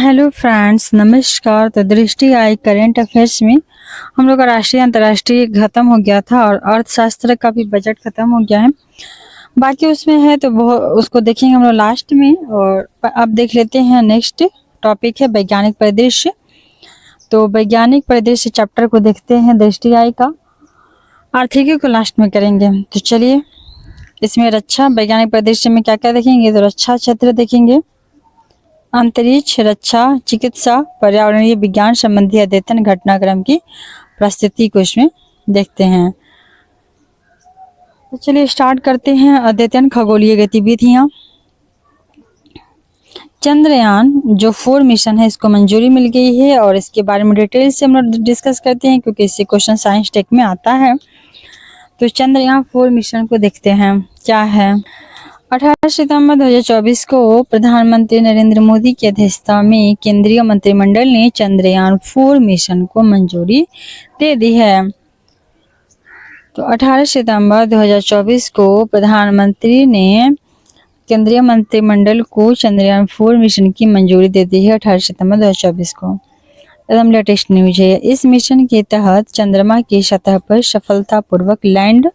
Hello friends, नमस्कार। तो दृष्टि आई करंट अफेयर्स में हम लोग का राष्ट्रीय अंतर्राष्ट्रीय खत्म हो गया था और अर्थशास्त्र का भी बजट खत्म हो गया है। बाकी उसमें है तो वो उसको देखेंगे हम लोग लास्ट में। और अब देख लेते हैं नेक्स्ट टॉपिक है वैज्ञानिक परिदृश्य। तो वैज्ञानिक परिदृश्य चैप्टर को देखते हैं दृष्टि आई का। आर्थिकी को लास्ट में करेंगे। तो चलिए, इसमें रक्षा वैज्ञानिक परिदृश्य में क्या क्या देखेंगे। तो रक्षा क्षेत्र देखेंगे, अंतरिक्ष, रक्षा, चिकित्सा, पर्यावरणीय विज्ञान संबंधी अद्यतन घटनाक्रम की प्रस्तुति को इसमें देखते हैं। तो चलिए स्टार्ट करते हैं। अद्यतन खगोलीय गतिविधियां। चंद्रयान जो 4 मिशन है इसको मंजूरी मिल गई है और इसके बारे में डिटेल से हम लोग डिस्कस करते हैं क्योंकि इससे क्वेश्चन साइंस टेक में आता है। तो चंद्रयान 4 मिशन को देखते हैं क्या है। 18 सितंबर 2024 को प्रधानमंत्री नरेंद्र मोदी की अध्यक्षता में केंद्रीय मंत्रिमंडल ने चंद्रयान 4 मिशन को मंजूरी दे दी है। तो 18 सितंबर 2024 को प्रधानमंत्री ने केंद्रीय मंत्रिमंडल को चंद्रयान 4 मिशन की मंजूरी दे दी है 18 सितंबर 2024 को। एकदम लेटेस्ट न्यूज है। इस मिशन के तहत चंद्रमा की सतह पर सफलतापूर्वक लैंड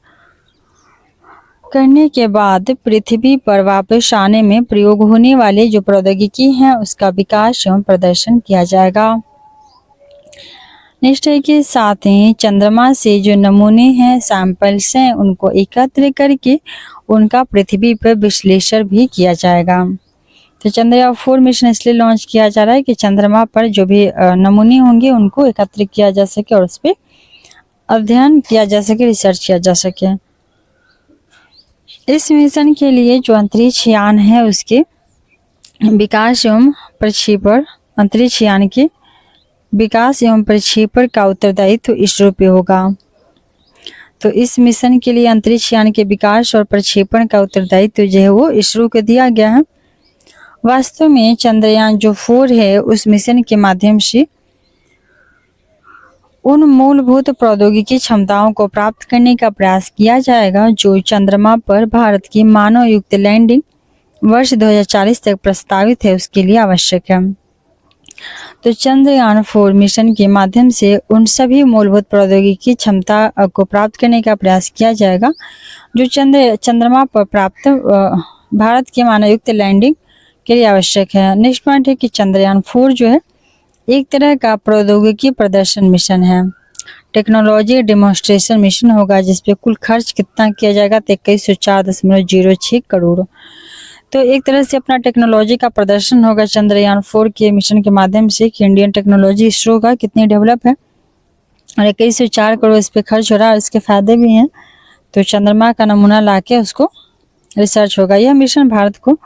करने के बाद पृथ्वी पर वापस आने में प्रयोग होने वाले जो प्रौद्योगिकी हैं उसका विकास एवं प्रदर्शन किया जाएगा। नेक्स्ट है कि साथ ही चंद्रमा से जो नमूने हैं, सैंपल्स हैं, उनको एकत्र करके उनका पृथ्वी पर विश्लेषण भी किया जाएगा। तो चंद्रयान 4 मिशन इसलिए लॉन्च किया जा रहा है कि चंद्रमा पर जो भी नमूने होंगे उनको एकत्र किया जा सके और उस पर अध्ययन किया जा सके, रिसर्च किया जा सके। इस मिशन के लिए जो अंतरिक्ष यान है उसके विकास एवं प्रक्षेपण, अंतरिक्ष यान के विकास एवं प्रक्षेपण का उत्तरदायित्व इसरो पे होगा। तो इस मिशन के लिए अंतरिक्ष यान के विकास और प्रक्षेपण का उत्तरदायित्व जो है वो इसरो को दिया गया है। वास्तव में चंद्रयान जो 4 है उस मिशन के माध्यम से उन मूलभूत प्रौद्योगिकी क्षमताओं को प्राप्त करने का प्रयास किया जाएगा जो चंद्रमा पर भारत की मानव युक्त लैंडिंग वर्ष 2040 तक प्रस्तावित है, उसके लिए आवश्यक है। तो चंद्रयान 4 मिशन के माध्यम से उन सभी मूलभूत प्रौद्योगिकी क्षमता को प्राप्त करने का प्रयास किया जाएगा जो चंद्रमा पर प्राप्त भारत की मानव युक्त लैंडिंग के लिए आवश्यक है। नेक्स्ट पॉइंट है कि चंद्रयान 4 जो है एक तरह का प्रौद्योगिकी प्रदर्शन मिशन है, टेक्नोलॉजी डेमोन्स्ट्रेशन मिशन होगा जिसपे कुल खर्च कितना किया जाएगा तो 2104.06 करोड़। तो एक तरह से अपना टेक्नोलॉजी का प्रदर्शन होगा चंद्रयान 4 के मिशन के माध्यम से कि इंडियन टेक्नोलॉजी इसरो का कितनी डेवलप है और 2104 करोड़ इस पर खर्च हो रहा है। इसके फायदे भी हैं। तो चंद्रमा का नमूना ला के उसको रिसर्च होगा। यह मिशन भारत को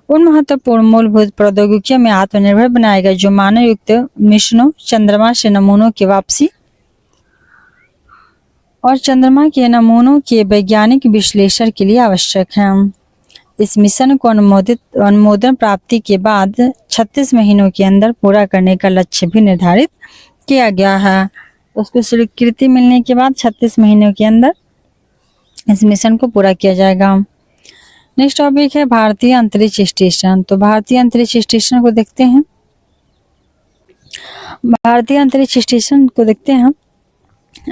उन महत्वपूर्ण मूलभूत प्रौद्योगिकियों में आत्मनिर्भर बनाएगा जो मानव युक्त मिशनों, चंद्रमा से नमूनों की वापसी और चंद्रमा के नमूनों के वैज्ञानिक विश्लेषण के लिए आवश्यक है। इस मिशन को अनुमोदन प्राप्ति के बाद 36 महीनों के अंदर पूरा करने का लक्ष्य भी निर्धारित किया गया है। उसको स्वीकृति मिलने के बाद 36 महीनों के अंदर इस मिशन को पूरा किया जाएगा। नेक्स्ट टॉपिक है भारतीय अंतरिक्ष स्टेशन। तो भारतीय अंतरिक्ष स्टेशन को देखते हैं। भारतीय अंतरिक्ष स्टेशन को देखते हैं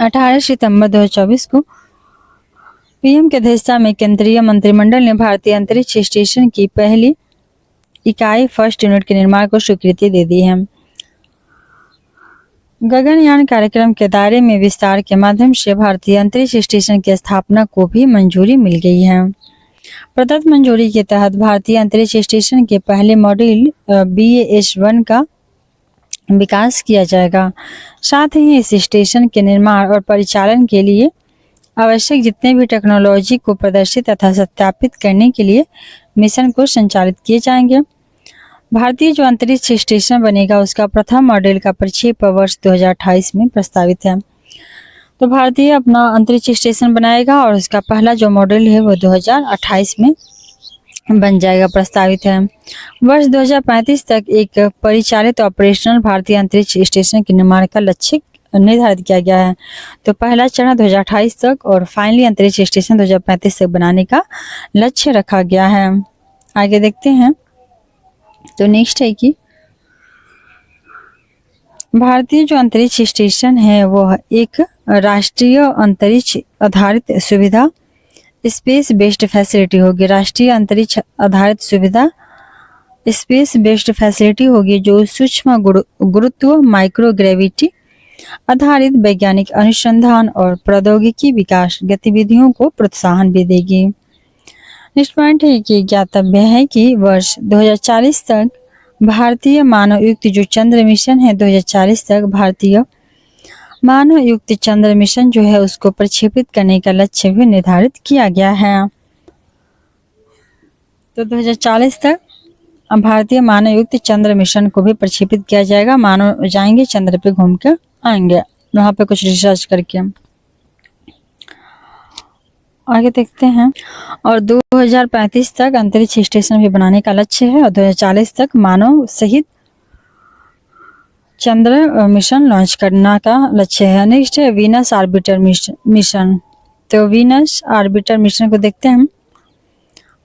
18 सितंबर 2024 को पीएम की अध्यक्षता में केंद्रीय मंत्रिमंडल ने भारतीय अंतरिक्ष स्टेशन की पहली इकाई फर्स्ट यूनिट के निर्माण को स्वीकृति दे दी है। गगनयान कार्यक्रम के दायरे में विस्तार के माध्यम से भारतीय अंतरिक्ष स्टेशन की स्थापना को भी मंजूरी मिल गई है। प्रदत्त मंजूरी के तहत भारतीय अंतरिक्ष स्टेशन के पहले मॉड्यूल BAS-1 का विकास किया जाएगा। साथ ही इस स्टेशन के निर्माण और परिचालन के लिए आवश्यक जितने भी टेक्नोलॉजी को प्रदर्शित तथा सत्यापित करने के लिए मिशन को संचालित किए जाएंगे। भारतीय जो अंतरिक्ष स्टेशन बनेगा उसका प्रथम मॉड्यूल का प्रक्षेपण वर्ष 2028 में प्रस्तावित है। तो भारतीय अपना अंतरिक्ष स्टेशन बनाएगा और उसका पहला जो मॉड्यूल है वो 2028 में बन जाएगा, प्रस्तावित है। वर्ष 2035 तक एक परिचालित ऑपरेशनल भारतीय अंतरिक्ष स्टेशन के निर्माण का लक्ष्य निर्धारित किया गया है। तो पहला चरण 2028 तक और फाइनली अंतरिक्ष स्टेशन 2035 तक बनाने का लक्ष्य रखा गया है। आगे देखते हैं। तो नेक्स्ट है कि भारतीय जो अंतरिक्ष स्टेशन है वह एक राष्ट्रीय अंतरिक्ष आधारित सुविधा स्पेस बेस्ड फैसिलिटी होगी। राष्ट्रीय अंतरिक्ष आधारित सुविधा स्पेस बेस्ड फैसिलिटी होगी जो सूक्ष्म गुरुत्व माइक्रोग्रेविटी आधारित वैज्ञानिक अनुसंधान और प्रौद्योगिकी विकास गतिविधियों को प्रोत्साहन भी देगी। नेक्स्ट पॉइंट है कि ज्ञातव्य है कि वर्ष 2040 तक भारतीय मानवयुक्त जो चंद्र मिशन है 2040 तक भारतीय मानवयुक्त चंद्र मिशन जो है उसको प्रक्षेपित करने का लक्ष्य भी निर्धारित किया गया है। तो 2040 तक भारतीय मानवयुक्त चंद्र मिशन को भी प्रक्षेपित किया जाएगा। मानव जाएंगे चंद्र पे घूम के आएंगे वहां पे कुछ रिसर्च करके। आगे देखते हैं। और 2035 तक अंतरिक्ष स्टेशन भी बनाने का लक्ष्य है और 2040 तक मानव सहित चंद्र मिशन लॉन्च करने का लक्ष्य है। नेक्स्ट है वीनस आर्बिटर मिशन। तो वीनस आर्बिटर मिशन को देखते हैं।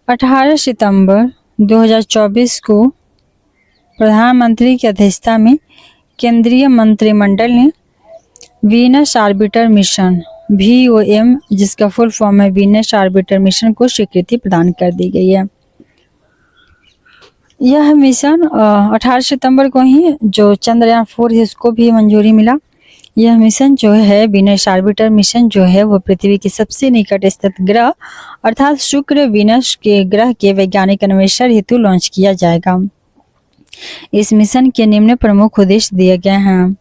18 सितंबर 2024 को प्रधानमंत्री की अध्यक्षता में केंद्रीय मंत्रिमंडल ने वीनस आर्बिटर मिशन VOM जिसका फुल फॉर्म है वीनस आर्बिटर मिशन को स्वीकृति प्रदान कर दी गई है। यह मिशन 18 सितंबर को ही जो चंद्रयान 4 है उसको भी मंजूरी मिला। यह मिशन जो है वीनस आर्बिटर मिशन जो है वो पृथ्वी के सबसे निकट स्थित ग्रह अर्थात शुक्र वीनस के ग्रह के वैज्ञानिक अन्वेषण हेतु लॉन्च किया जाएगा। इस मिशन के निम्न प्रमुख उद्देश्य दिए गए हैं।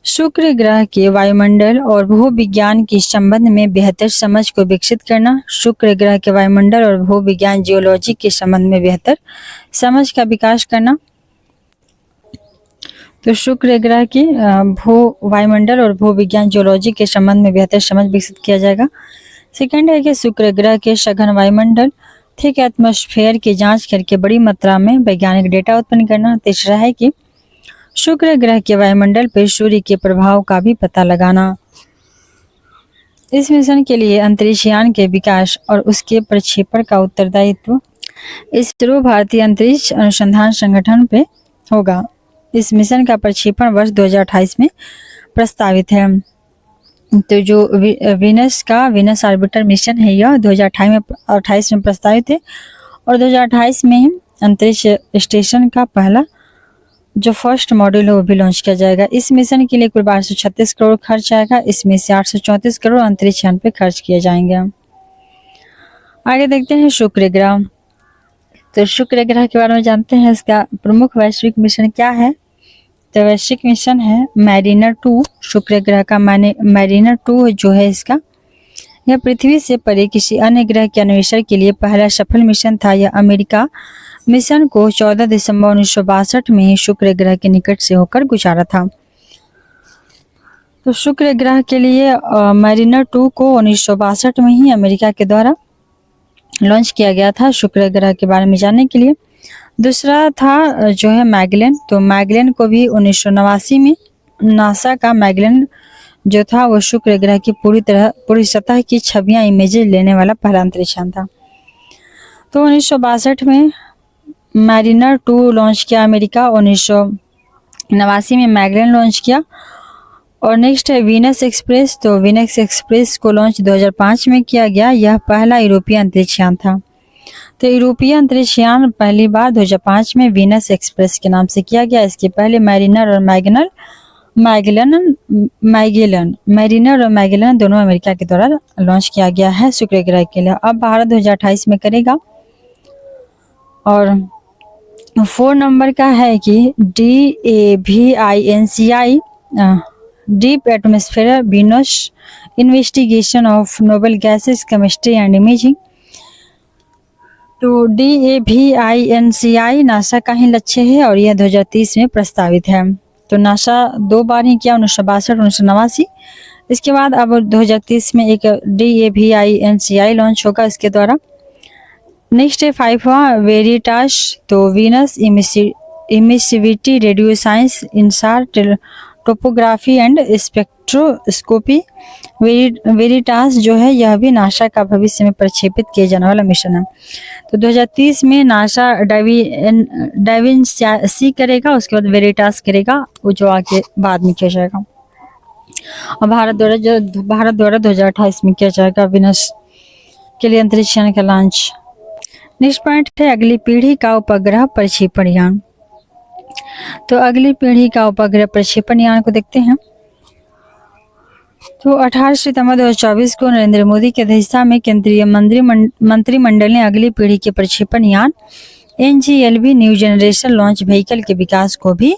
शुक्र ग्रह के वायुमंडल और भूविज्ञान के संबंध में बेहतर समझ को विकसित करना। शुक्र ग्रह के वायुमंडल और भूविज्ञान जियोलॉजी के संबंध में बेहतर समझ का विकास करना। तो शुक्र ग्रह की वायुमंडल और भूविज्ञान जियोलॉजी के संबंध में बेहतर समझ विकसित किया जाएगा। सेकंड है कि शुक्र ग्रह के सघन वायुमंडल थिक एटमॉस्फेयर की जांच करके बड़ी मात्रा में वैज्ञानिक डेटा उत्पन्न करना। तीसरा है कि शुक्र ग्रह के वायुमंडल पर सूर्य के प्रभाव का भी पता लगाना। इस मिशन के लिए अंतरिक्ष यान के विकास और उसके प्रक्षेपण का उत्तरदायित्व इसरो भारतीय अंतरिक्ष अनुसंधान संगठन पे होगा। इस मिशन का प्रक्षेपण वर्ष 2028 में प्रस्तावित है। तो जो वीनस आर्बिटर मिशन है यह 2028 में प्रस्तावित है और 2028 में ही अंतरिक्ष स्टेशन का पहला जो फर्स्ट मॉड्यूल है वो भी लॉन्च किया जाएगा। इस मिशन के लिए कुल 1236 करोड़ खर्च आएगा। इसमें से 834 करोड़ अंतरिक्ष यान पे खर्च किए जाएंगे। आगे देखते हैं शुक्र ग्रह। तो शुक्र ग्रह के बारे में जानते हैं। इसका प्रमुख वैश्विक मिशन क्या है? तो वैश्विक मिशन है मैरिनर 2। शुक्र ग्रह का मैरिनर 2 जो है इसका यह पृथ्वी से परे किसी अन्य ग्रह के अन्वेषण के लिए पहला सफल मिशन था। यह अमेरिका मिशन को 14 दिसंबर 1962 में ही शुक्र ग्रह के निकट से होकर गुजारा था। तो शुक्र ग्रह के लिए मैरिनर 2 को 1962 में ही अमेरिका के द्वारा लॉन्च किया गया था शुक्र ग्रह के बारे में जानने के लिए। दूसरा था जो है मैगेलन। तो मैगेलन को भी 1989 में नासा का मैगेलन जो था वो शुक्र ग्रह की पूरी सतह की छवियां इमेजेस लेने वाला पहला अंतरिक्ष यान था। तो 1962 में मैरिनर 2 लॉन्च किया अमेरिका। 1989 में मैगेलन लॉन्च किया। और नेक्स्ट है वीनस एक्सप्रेस। तो वीनस एक्सप्रेस को लॉन्च 2005 में किया गया। यह पहला यूरोपीय अंतरिक्ष यान था। तो यूरोपीय अंतरिक्ष यान पहली बार 2005 में वीनस एक्सप्रेस के नाम से किया गया। इसके पहले मैरिनर और मैगेलन दोनों अमेरिका के द्वारा लॉन्च किया गया है शुक्र ग्रह के लिए। अब भारत 2028 में करेगा। और 4 नंबर का है कि DAVINCI deep atmosphere Venus investigation of noble gases chemistry and imaging. तो DAVINCI नासा का ही लक्ष्य है और यह 2030 में प्रस्तावित है। तो नासा 2 बार ही किया, 1962 1989। इसके बाद अब 2030 में एक DAVINCI लॉन्च होगा इसके द्वारा। नेक्स्ट है 5वां वेरिटास। तो Venus emissivity radio science InSAR topography and spectroscopy VERITAS जो है यह भी नासा का भविष्य में प्रक्षेपित किया जाने वाला मिशन है। तो 2030 में नासा डाइविंसी करेगा, उसके बाद वेरिटास करेगा, वो जो आगे बाद में किया जाएगा। और भारत द्वारा 2028 में किया जाएगा विनस के लिए अंतरिक्ष यान का लॉन्च। नेक्स्ट पॉइंट है अगली पीढ़ी का उपग्रह प्रक्षेपण यान। तो अगली पीढ़ी का उपग्रह प्रक्षेपण यान को देखते हैं। तो 18 सितंबर 2024 को नरेंद्र मोदी की अध्यक्षता में केंद्रीय मंत्रिमंडल ने अगली पीढ़ी के प्रक्षेपण यान NGLV new generation launch vehicle के विकास को भी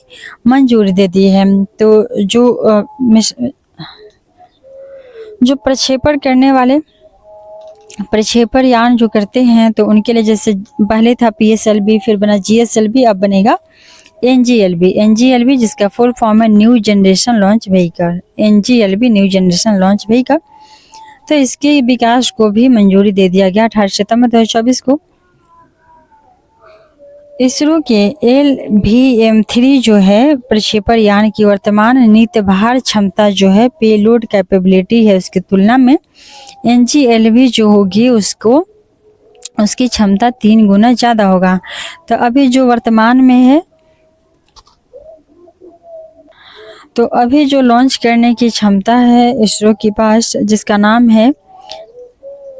मंजूरी दे दी है। तो जो प्रक्षेपण करने वाले प्रक्षेपण यान जो करते हैं तो उनके लिए जैसे पहले था PSLV, फिर बना GSLV, अब बनेगा NGLV जिसका फुल फॉर्म है new generation launch vehicle. NGLV new generation launch vehicle. तो इसके विकास को भी मंजूरी दे दिया गया 18 सितंबर 2024 को। इसरो के LVM-3 जो है प्रक्षेपण यान की वर्तमान नित्य भार क्षमता जो है पेलोड कैपेबिलिटी है उसकी तुलना में NGLV जो होगी उसकी क्षमता 3 गुना ज़्यादा होगा। तो अभी जो वर्तमान में है, तो अभी जो लॉन्च करने की क्षमता है इसरो के पास, जिसका नाम है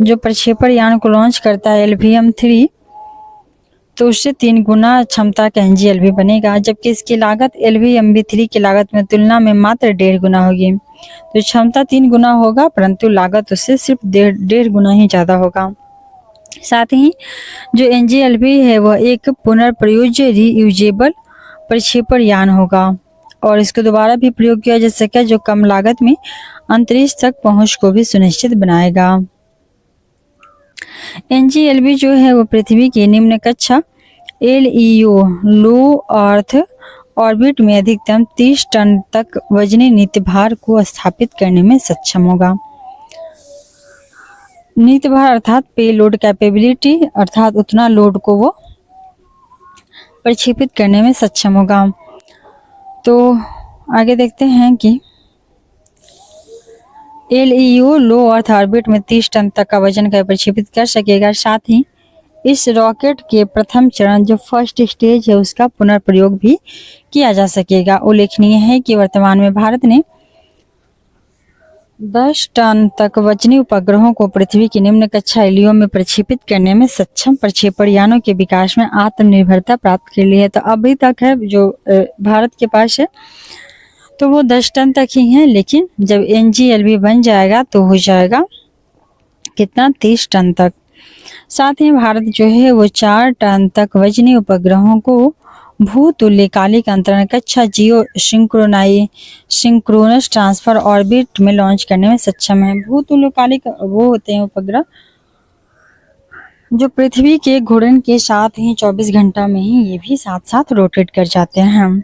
जो प्रक्षेपण यान को लॉन्च करता है LVM-3, तो उससे 3 गुना क्षमता का NGLV बनेगा, जबकि इसकी लागत LVM-3 की लागत में तुलना में मात्र 1.5 गुना होगी। तो क्षमता 3 गुना होगा परंतु लागत उससे सिर्फ 1.5 गुना ही ज़्यादा होगा। साथ ही जो NGLV है वह एक पुनर्प्रयोज्य रीयूजेबल प्रक्षेपण यान होगा और इसको दोबारा भी प्रयोग किया जा सके, जो कम लागत में अंतरिक्ष तक पहुंच को भी सुनिश्चित बनाएगा। NGLV जो है वो पृथ्वी की निम्न कक्षा LEO लो अर्थ ऑर्बिट में अधिकतम 30 टन तक वजनी नित्य भार को स्थापित करने में सक्षम होगा। नित्य भार अर्थात पेलोड कैपेबिलिटी, अर्थात उतना लोड को वो प्रक्षेपित करने में सक्षम होगा। तो आगे देखते हैं कि LEO लो अर्थ ऑर्बिट में 30 टन तक का वजन का प्रक्षेपित कर सकेगा। साथ ही इस रॉकेट के प्रथम चरण जो फर्स्ट स्टेज है उसका पुनर्प्रयोग भी किया जा सकेगा। उल्लेखनीय है कि वर्तमान में भारत ने 10 टन तक वजनी उपग्रहों को पृथ्वी की निम्न कक्षा LEO में प्रक्षेपित करने में सक्षम प्रक्षेपण यानों के विकास में आत्मनिर्भरता प्राप्त कर ली है। तो अभी तक है जो भारत के पास है तो वो 10 टन तक ही है, लेकिन जब NGLV बन जाएगा तो हो जाएगा कितना, 30 टन तक। साथ ही भारत जो है वो 4 टन तक वजनी उपग्रहों को भूतुल्यकालिक अंतरण कक्षा जियो सिंक्रोनस ट्रांसफर ऑर्बिट में लॉन्च करने में सक्षम है। भूतुल्यकालिक वो होते हैं उपग्रह जो पृथ्वी के घूर्णन के साथ ही 24 घंटा में ही ये भी साथ साथ रोटेट कर जाते हैं।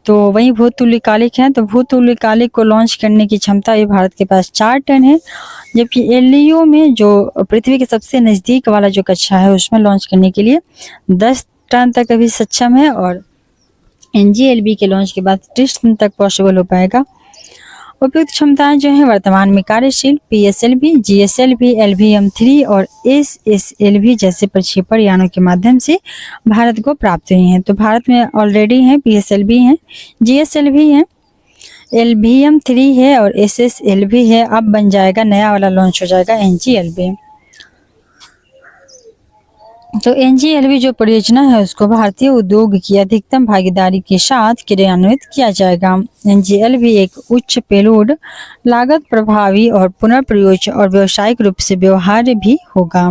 तो वही भूतुल्यकालिक है, तो भूतुल्यकालिक को लॉन्च करने की क्षमता ये भारत के पास 4 टन है, जबकि LEO में जो पृथ्वी के सबसे नज़दीक वाला जो कक्षा है उसमें लॉन्च करने के लिए 10 टन तक अभी सक्षम है और NGLV के लॉन्च के बाद 30 टन तक पॉसिबल हो पाएगा। उपयुक्त क्षमताएं जो हैं वर्तमान में कार्यशील PSLV, GSLV, LVM-3 और SSLV जैसे प्रक्षेपण यानों के माध्यम से भारत को प्राप्त हुई हैं। तो भारत में ऑलरेडी हैं, PSLV हैं, GSLV हैं, LVM-3 है और SSLV है। अब बन जाएगा नया वाला, लॉन्च हो जाएगा NGLV। तो NGLV जो परियोजना है उसको भारतीय उद्योग की अधिकतम भागीदारी के साथ क्रियान्वित किया जाएगा। NGLV एक उच्च पेलोड, लागत प्रभावी और पुनर्प्रयोज्य और व्यावसायिक रूप से व्यवहार्य भी होगा।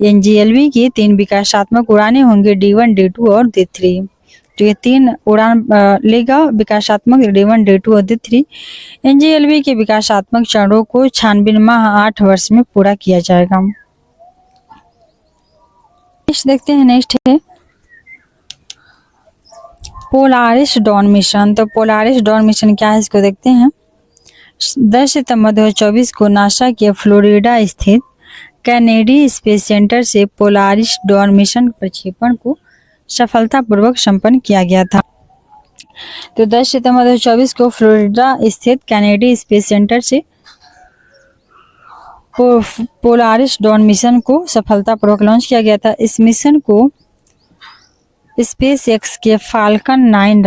NGLV की 3 विकासात्मक उड़ानें होंगी, D1, D2 और D3। तो ये 3 उड़ान लेगा विकासात्मक, D1, D2 और D3। NGLV के विकासात्मक चरणों को 96 माह 8 वर्ष में पूरा किया जाएगा। देखते हैं नेक्स्ट है पोलारिस डॉन मिशन। तो पोलारिस डॉन मिशन क्या है इसको देखते हैं। 10 सितंबर 2024 को नासा के फ्लोरिडा स्थित कैनेडी स्पेस सेंटर से पोलारिस डॉन मिशन प्रक्षेपण को सफलतापूर्वक संपन्न किया गया था। तो 10 सितंबर 2024 को फ्लोरिडा स्थित कैनेडी स्पेस सेंटर से पोलारिस डॉन मिशन को सफलतापूर्वक लॉन्च किया गया था। इस मिशन को स्पेस एक्स के फाल्कन 9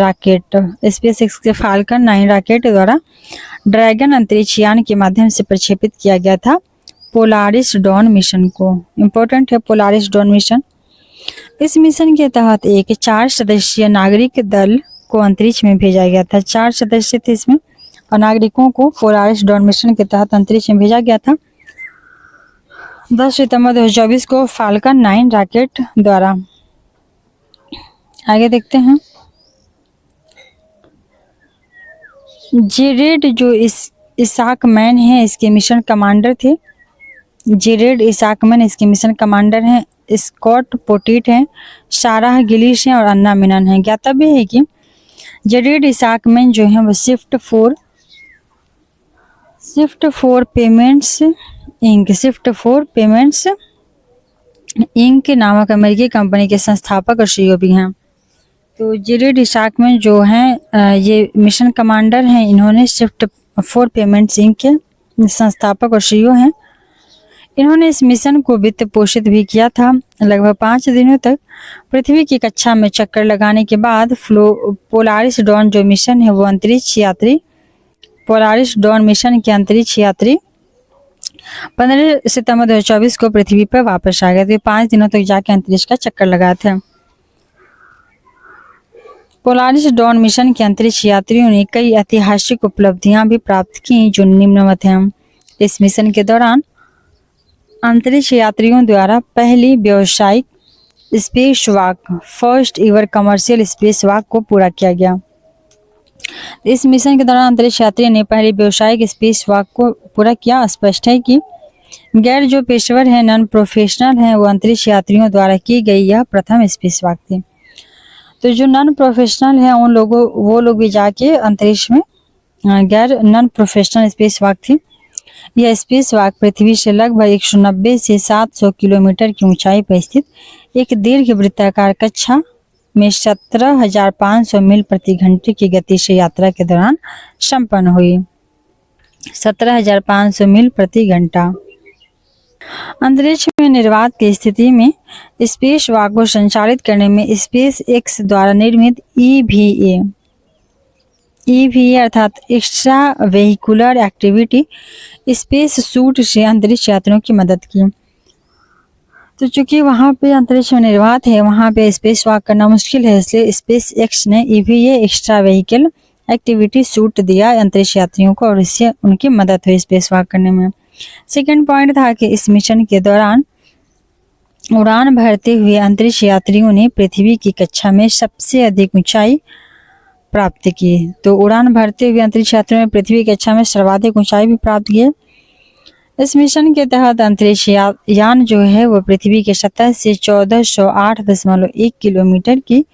रॉकेट द्वारा ड्रैगन अंतरिक्ष यान के माध्यम से प्रक्षेपित किया गया था। पोलारिस डॉन मिशन को इम्पोर्टेंट है पोलारिस डॉन मिशन। इस मिशन के तहत एक 4 सदस्यीय नागरिक दल को अंतरिक्ष में भेजा गया था। 4 सदस्य थे इसमें और नागरिकों को पोलारिस डॉन मिशन के तहत अंतरिक्ष में भेजा गया था 10 सितंबर 2024 को फाल्कन 9 रॉकेट द्वारा। आगे देखते हैं। जेरेड जो इसाकमैन है इसके मिशन कमांडर थे। जेरेड इसाकमैन इसके मिशन कमांडर हैं। स्कॉट पोटिट हैं, साराह गिलिश हैं और अन्ना मिनन हैं। ज्ञातव्य है कि जेरेड इसाकमैन जो है वो शिफ्ट फॉर पेमेंट्स इंक नामक अमेरिकी कंपनी के संस्थापक और सीईओ भी हैं। तो जेरेड इसाकमैन जो हैं ये मिशन कमांडर हैं। इन्होंने शिफ्ट फॉर पेमेंट्स इंक के संस्थापक और सीईओ हैं। इन्होंने इस मिशन को वित्त पोषित भी किया था। लगभग 5 दिनों तक पृथ्वी की कक्षा में चक्कर लगाने के बाद पोलारिस डॉन जो मिशन है वो पोलारिस डॉन मिशन के अंतरिक्ष यात्री 15 सितंबर 2024 को पृथ्वी पर वापस आ गए थे। 5 दिनों तक जाके अंतरिक्ष का चक्कर लगाए थे। पोलारिस डॉन मिशन के अंतरिक्ष यात्रियों ने कई ऐतिहासिक उपलब्धियां भी प्राप्त की जो निम्नवत हैं। इस मिशन के दौरान अंतरिक्ष यात्रियों द्वारा पहली व्यावसायिक space walk first ever commercial space walk को पूरा किया गया। इस मिशन के दौरान अंतरिक्ष यात्री ने पहली व्यावसायिक स्पेस वॉक को पूरा किया। स्पष्ट है कि गैर जो पेशेवर हैं नॉन प्रोफेशनल हैं वो अंतरिक्ष यात्रियों द्वारा की गई यह प्रथम स्पेस वॉक थी। तो जो नॉन प्रोफेशनल हैं वो लोग भी जाके अंतरिक्ष में गैर नॉन प्रोफेशनल स्पेस वॉक थी। यह स्पेस वॉक पृथ्वी से लगभग 190 से 700 किलोमीटर की ऊंचाई पर स्थित एक दीर्घ वृत्ताकार कक्षा में 17,500 मील प्रति घंटे की गति से यात्रा के दौरान संपन्न हुई। 17,500 मील प्रति घंटा। अंतरिक्ष में निर्वात की स्थिति में स्पेस वॉक को संचालित करने में स्पेस एक्स द्वारा निर्मित ईवीए अर्थात extra vehicular activity space suit से अंतरिक्ष यात्रियों की मदद की। तो चूंकि वहां पे अंतरिक्ष में निर्वात है वहां पे स्पेस वॉक करना मुश्किल है, इसलिए स्पेस एक्स ने EVA extra vehicle activity suit दिया अंतरिक्ष यात्रियों को और इससे उनकी मदद हुई स्पेस वॉक करने में। सेकेंड पॉइंट था कि इस मिशन के दौरान उड़ान भरते हुए अंतरिक्ष यात्रियों ने पृथ्वी की कक्षा में सबसे अधिक ऊंचाई प्राप्त की। तो उड़ान भरते हुए अंतरिक्ष यात्रियों ने पृथ्वी की कक्षा में सर्वाधिक ऊंचाई भी प्राप्त की। इस मिशन के तहत अंतरिक्ष यान जो है वो पृथ्वी के सतह से 1408.1 किलोमीटर की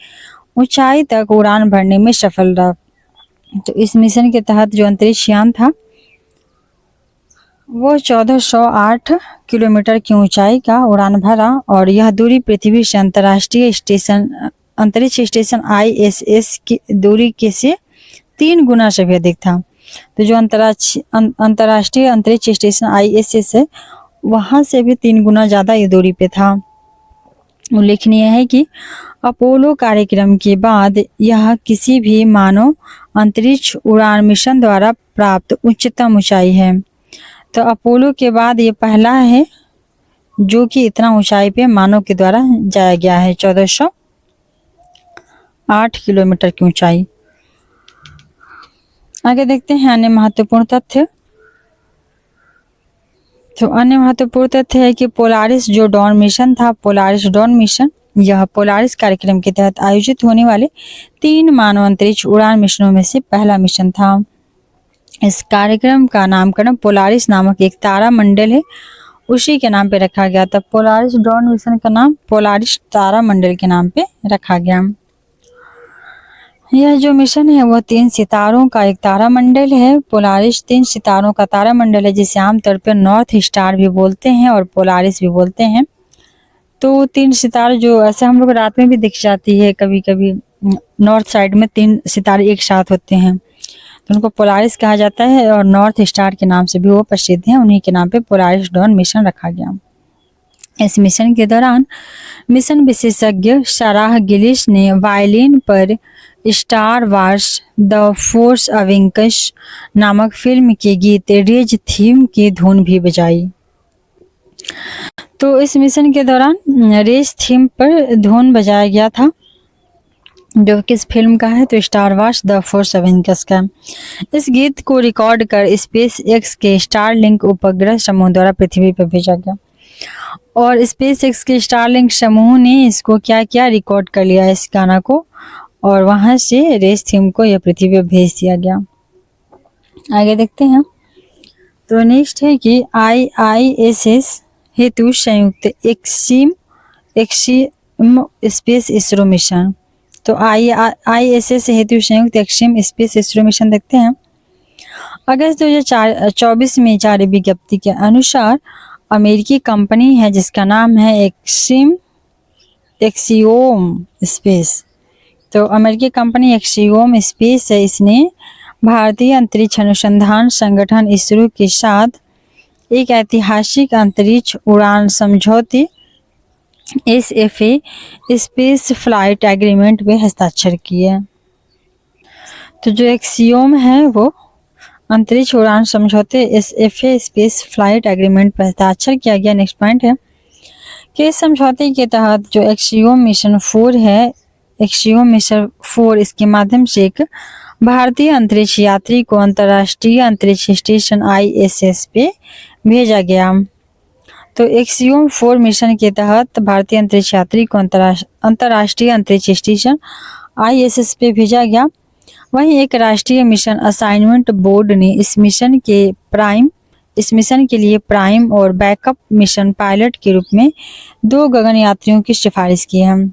ऊंचाई तक उड़ान भरने में सफल रहा। तो इस मिशन के तहत जो अंतरिक्ष यान था वो 1408 किलोमीटर की ऊंचाई का उड़ान भरा और यह दूरी पृथ्वी से अंतरिक्ष स्टेशन ISS की दूरी के से 3 गुना से भी अधिक था। तो जो अंतर्राष्ट्रीय अंतरिक्ष स्टेशन ISS है वहां से भी 3 गुना ज्यादा ये दूरी पे था। उल्लेखनीय है कि अपोलो कार्यक्रम के बाद यह किसी भी मानव अंतरिक्ष उड़ान मिशन द्वारा प्राप्त उच्चतम ऊंचाई है। तो अपोलो के बाद ये पहला है जो कि इतना ऊंचाई पे मानव के द्वारा जाया गया है। 1408 किलोमीटर की ऊंचाई। आगे देखते हैं अन्य महत्वपूर्ण तथ्य। तो अन्य महत्वपूर्ण तथ्य है कि पोलारिस जो डॉन मिशन था, पोलारिस डॉन मिशन यह पोलारिस कार्यक्रम के तहत आयोजित होने वाले 3 मानव अंतरिक्ष उड़ान मिशनों में से पहला मिशन था। इस कार्यक्रम का नामकरण पोलारिस नामक एक तारा मंडल है उसी के नाम पे रखा गया था। पोलारिस डॉन मिशन का नाम पोलारिस तारा मंडल के नाम पे रखा गया। यह जो मिशन है वो 3 सितारों का एक तारामंडल है। पोलारिस 3 सितारों का तारामंडल है जिसे आमतौर पर नॉर्थ स्टार भी बोलते हैं और पोलारिस भी बोलते हैं। तो 3 सितारे जो ऐसे हम लोग रात में भी दिख जाती है कभी कभी नॉर्थ साइड में 3 सितारे एक साथ होते हैं, तो उनको पोलारिस कहा जाता है और नॉर्थ स्टार के नाम से भी वो प्रसिद्ध हैं। उन्हीं के नाम पे पोलारिस डॉन मिशन रखा गया। इस मिशन के दौरान मिशन विशेषज्ञ साराह गिलिश ने वायलिन पर स्टार वार्स द फोर्स अवेंकस नामक फिल्म के गीत रेज थीम की धुन भी बजाई। तो इस मिशन के दौरान रेस थीम पर धुन बजाया गया था, जो किस फिल्म का है, तो star wars the force Avengers का। इस गीत को रिकॉर्ड कर स्पेस एक्स के स्टारलिंक उपग्रह समूह द्वारा पृथ्वी पर भेजा गया और स्पेस एक्स के स्टारलिंक समूह ने इसको क्या किया, रिकॉर्ड कर लिया इस गाना को, और वहां से रेस थीम को यह पृथ्वी पर भेज दिया गया। आगे देखते हैं। तो नेक्स्ट है कि IISS हेतु संयुक्त एक्सिम स्पेस इसरो मिशन। तो IISS हेतु संयुक्त एक्सिम स्पेस इसरो मिशन देखते हैं। अगस्त 2024 में जारी विज्ञप्ति के अनुसार अमेरिकी कंपनी है जिसका नाम है एक्सियोम स्पेस। तो अमेरिकी कंपनी एक्सियोम स्पेस है, इसने भारतीय अंतरिक्ष अनुसंधान संगठन इसरो के साथ एक ऐतिहासिक अंतरिक्ष उड़ान समझौते SFA स्पेस फ्लाइट एग्रीमेंट पे हस्ताक्षर किए। तो जो एक्सियोम है वो अंतरिक्ष उड़ान समझौते SFA स्पेस फ्लाइट एग्रीमेंट पर हस्ताक्षर किया गया। नेक्स्ट पॉइंट है कि इस समझौते के तहत जो एक्सियोम मिशन 4 है, एक्सियोम मिशन 4 इसके माध्यम से एक भारतीय अंतरिक्ष यात्री को अंतर्राष्ट्रीय अंतरिक्ष स्टेशन ISS पे भेजा गया। तो एक्सियोम 4 मिशन के तहत भारतीय अंतरिक्ष यात्री को अंतर्राष्ट्रीय अंतरिक्ष स्टेशन ISS पे भेजा गया। वहीं एक राष्ट्रीय मिशन असाइनमेंट बोर्ड ने इस मिशन के लिए प्राइम और बैकअप मिशन पायलट के रूप में 2 गगन यात्रियों की सिफारिश की है।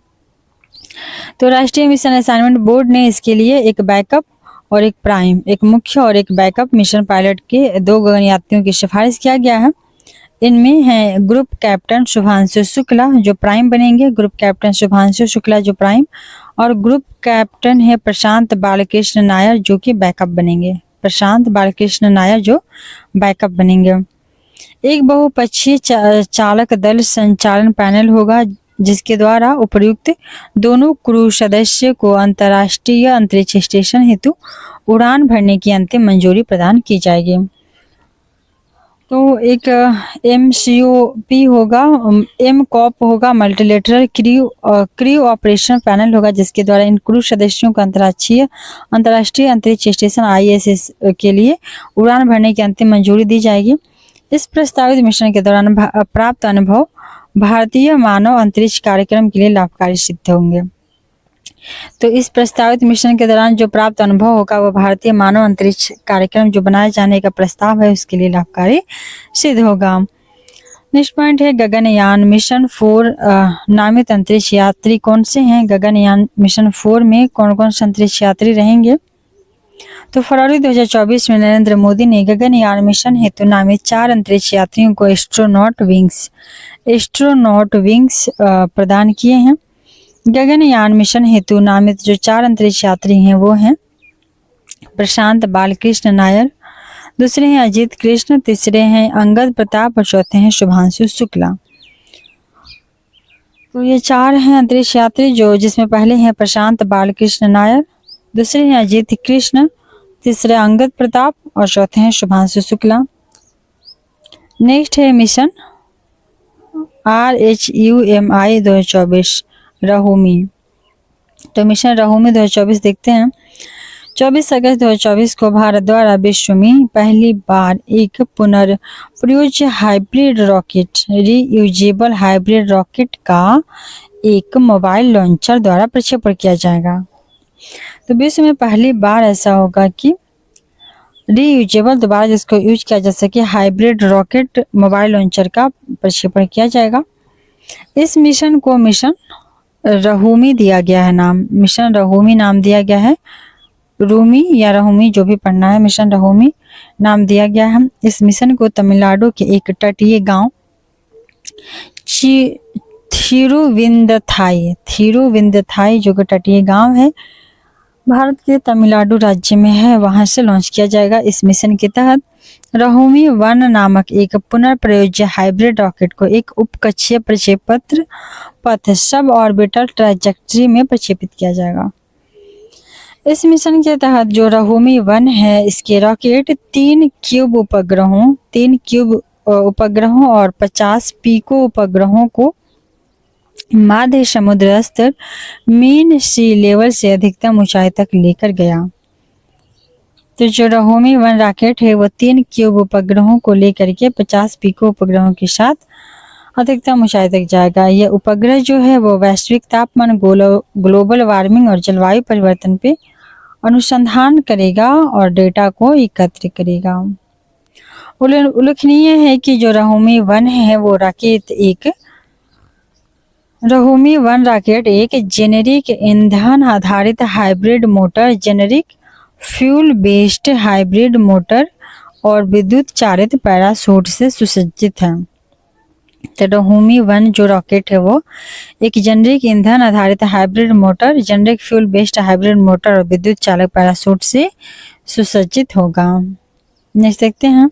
तो राष्ट्रीय मिशन असाइनमेंट बोर्ड ने इसके लिए एक बैकअप और एक प्राइम, एक मुख्य और एक बैकअप मिशन पायलट के 2 गगन यात्रियों की सिफारिश किया गया है। इनमें है ग्रुप कैप्टन शुभांशु शुक्ला जो प्राइम बनेंगे, ग्रुप कैप्टन शुभांशु शुक्ला जो प्राइम, और ग्रुप कैप्टन है प्रशांत बालकृष्ण नायर जो कि बैकअप बनेंगे, प्रशांत बालकृष्ण नायर जो बैकअप बनेंगे। एक बहुपक्षीय चालक दल संचालन पैनल होगा जिसके द्वारा उपर्युक्त दोनों क्रू सदस्य को अंतर्राष्ट्रीय अंतरिक्ष स्टेशन हेतु उड़ान भरने की अंतिम मंजूरी प्रदान की जाएगी। तो एक MCOP होगा, MCOP होगा, मल्टीलेटरल क्रू ऑपरेशन पैनल होगा जिसके द्वारा इन क्रू सदस्यों को अंतर्राष्ट्रीय अंतरिक्ष स्टेशन ISS के लिए उड़ान भरने की अंतिम मंजूरी दी जाएगी। इस प्रस्तावित मिशन के दौरान प्राप्त अनुभव भारतीय मानव अंतरिक्ष कार्यक्रम के लिए लाभकारी सिद्ध होंगे। तो इस प्रस्तावित मिशन के दौरान जो प्राप्त अनुभव होगा वो भारतीय मानव अंतरिक्ष कार्यक्रम जो बनाए जाने का प्रस्ताव है उसके लिए लाभकारी सिद्ध होगा। नेक्स्ट पॉइंट है गगनयान मिशन 4 नामित अंतरिक्ष यात्री कौन से हैं? गगनयान मिशन 4 में कौन कौन से अंतरिक्ष यात्री रहेंगे? तो फरवरी 2024 में नरेंद्र मोदी ने गगनयान मिशन हेतु नामित 4 अंतरिक्ष यात्रियों को एस्ट्रोनॉट विंग्स प्रदान किए हैं। गगनयान मिशन हेतु नामित जो 4 अंतरिक्ष यात्री हैं वो हैं प्रशांत बालकृष्ण नायर, दूसरे हैं अजीत कृष्ण, तीसरे हैं अंगद प्रताप और चौथे हैं शुभांशु शुक्ला। तो ये 4 हैं अंतरिक्ष यात्री जिसमें पहले हैं प्रशांत बालकृष्ण नायर, दूसरे हैं अजीत कृष्ण, तीसरे अंगद प्रताप और चौथे हैं शुभांशु शुक्ला। नेक्स्ट है मिशन RHUMI 2024 रहुमी। तो मिशन रहुमी 2024 देखते हैं। 24 अगस्त 2024 को भारत द्वारा विश्व में पहली बार एक पुनर्प्रयोज्य hybrid rocket reusable hybrid rocket का एक मोबाइल लॉन्चर द्वारा प्रक्षेपण किया जाएगा। तो विश्व में पहली बार ऐसा होगा कि रीयूजेबल दोबारा जिसको यूज किया जा सके हाइब्रिड रॉकेट मोबाइल लॉन्चर का प्रक्षेपण किया जाएगा। इस मिशन को मिशन रहुमी दिया गया है नाम, मिशन रहुमी नाम दिया गया है, रूमी या रहुमी जो भी पढ़ना है, मिशन रहुमी नाम दिया गया है। इस मिशन को तमिलनाडु के एक तटीय गांव थिरुविंदथाई जो कि तटीय गांव है, भारत के तमिलनाडु राज्य में है, वहां से लॉन्च किया जाएगा। इस मिशन के तहत रहोमी 1 नामक एक पुनर्प्रयोज्य हाइब्रिड रॉकेट को एक उपकक्षीय प्रक्षेपत्र पथ सब ऑर्बिटल ट्रैजेक्टरी में प्रक्षेपित किया जाएगा। इस मिशन के तहत जो रहोमी 1 है, इसके रॉकेट 3 क्यूब उपग्रहों और 50 पीको उपग्रहों को माध्य समुद्र स्तर मीन सी लेवल से अधिकतम ऊंचाई तक लेकर गया। तो जो रहोमी 1 रॉकेट है वो 3 क्यूब उपग्रहों को लेकर के 50 पीको उपग्रहों के साथ अधिकतम ऊंचाई तक जाएगा। यह उपग्रह जो है वो वैश्विक तापमान, ग्लोबल वार्मिंग और जलवायु परिवर्तन पे अनुसंधान करेगा और डेटा को एकत्र करेगा। उल्लेखनीय है कि जो रहोमी 1 है वो रॉकेट एक जेनेरिक ईंधन आधारित hybrid motor, generic fuel based hybrid motor और विद्युत चालित पैराशूट से सुसज्जित है। तो रहोमी 1 जो रॉकेट है वो एक जेनेरिक ईंधन आधारित hybrid motor, generic fuel based hybrid motor और विद्युत चालक पैराशूट से सुसज्जित होगा। देख सकते हैं।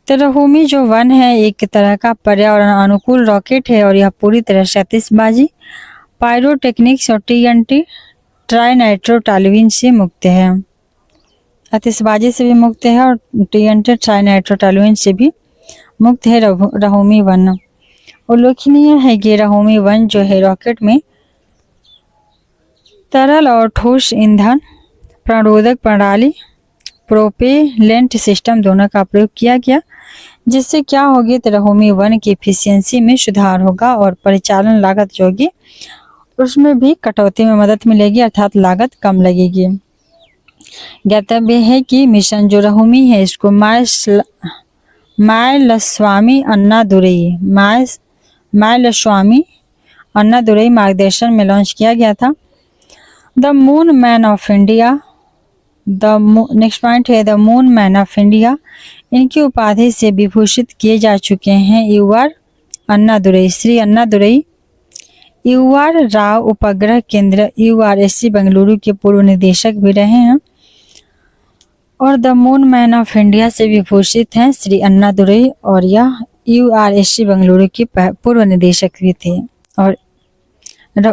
तो रहोमी जो 1 है एक तरह का पर्यावरण अनुकूल रॉकेट है और यह पूरी तरह से आतिशबाजी, पायरोटेक्निक्स और TNT ट्राइनाइट्रोटॉलुएन से मुक्त है। आतिशबाजी से भी मुक्त है और TNT ट्राइनाइट्रोटॉलुएन से भी मुक्त है रहोमी 1। उल्लेखनीय है कि रहोमी 1 जो है रॉकेट में तरल और ठोस ईंधन प्रतिरोधक प्रणाली, प्रोपेलेंट सिस्टम दोनों का प्रयोग किया गया, जिससे क्या होगी तो रहोमी 1 की एफिशिएंसी में सुधार होगा और परिचालन लागत जो होगी उसमें भी कटौती में मदद मिलेगी, अर्थात लागत कम लगेगी। ज्ञातव्य है कि मिशन जो रहोमी है इसको माइलस्वामी अन्नादुरई मार्गदर्शन में लॉन्च किया गया था। The moon man of India, next point है the moon man of India, इनकी उपाधि से विभूषित किए जा चुके हैं श्री अन्नादुरई UR राव उपग्रह केंद्र URSC बेंगलुरु के पूर्व निदेशक भी रहे हैं और the moon man of India से विभूषित हैं श्री अन्नादुरई और यह URSC बेंगलुरु के पूर्व निदेशक भी थे। और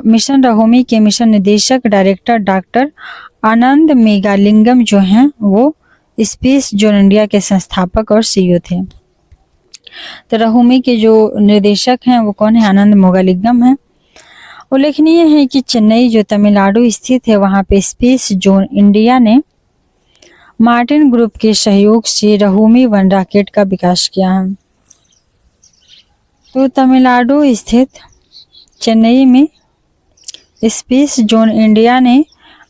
मिशन रहोमी के मिशन निदेशक डायरेक्टर डॉक्टर आनंद मेघालिंगम जो हैं वो स्पेस जोन इंडिया के संस्थापक और CEO थे। तो रहोमी के जो निर्देशक हैं वो कौन है? आनंद मेघालिंगम हैं। उल्लेखनीय है कि चेन्नई जो तमिलनाडु स्थित है वहां पे स्पेस जोन इंडिया ने मार्टिन ग्रुप के सहयोग से रहोमी 1 रॉकेट का विकास किया है। तो तमिलनाडु स्थित चेन्नई में स्पेस जोन इंडिया ने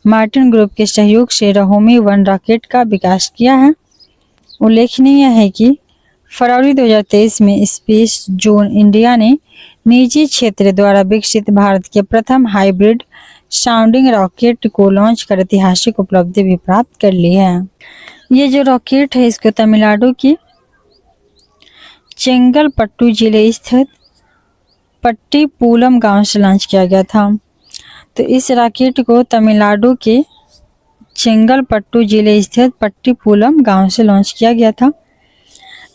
मार्टिन ग्रुप के सहयोग से रहोमी 1 रॉकेट का विकास किया है। उल्लेखनीय है कि फरवरी 2023 में स्पेस जोन इंडिया ने निजी क्षेत्र द्वारा विकसित भारत के प्रथम हाइब्रिड साउंडिंग रॉकेट को लॉन्च कर ऐतिहासिक उपलब्धि भी प्राप्त कर ली है। ये जो रॉकेट है इसको तमिलनाडु की चेंगलपट्टू जिले स्थित पट्टीपुलम गांव से लॉन्च किया गया था। तो इस रॉकेट को तमिलनाडु के चेंगलपट्टू जिले स्थित पट्टीपुलम गांव से लॉन्च किया गया था।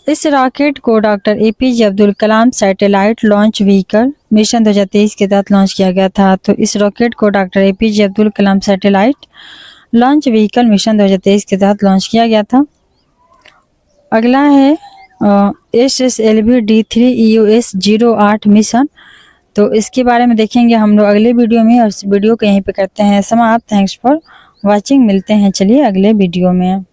इस रॉकेट को doctor APJ Abdul Kalam satellite launch vehicle mission 2023 के तहत लॉन्च किया गया था। तो इस रॉकेट को doctor APJ Abdul Kalam satellite launch vehicle mission 2023 के तहत लॉन्च किया गया था। अगला है SSLV D3 EOS 08 मिशन। तो इसके बारे में देखेंगे हम लोग अगले वीडियो में और इस वीडियो को यहीं पे करते हैं समाप्त। Thanks for watching. मिलते हैं चलिए अगले वीडियो में।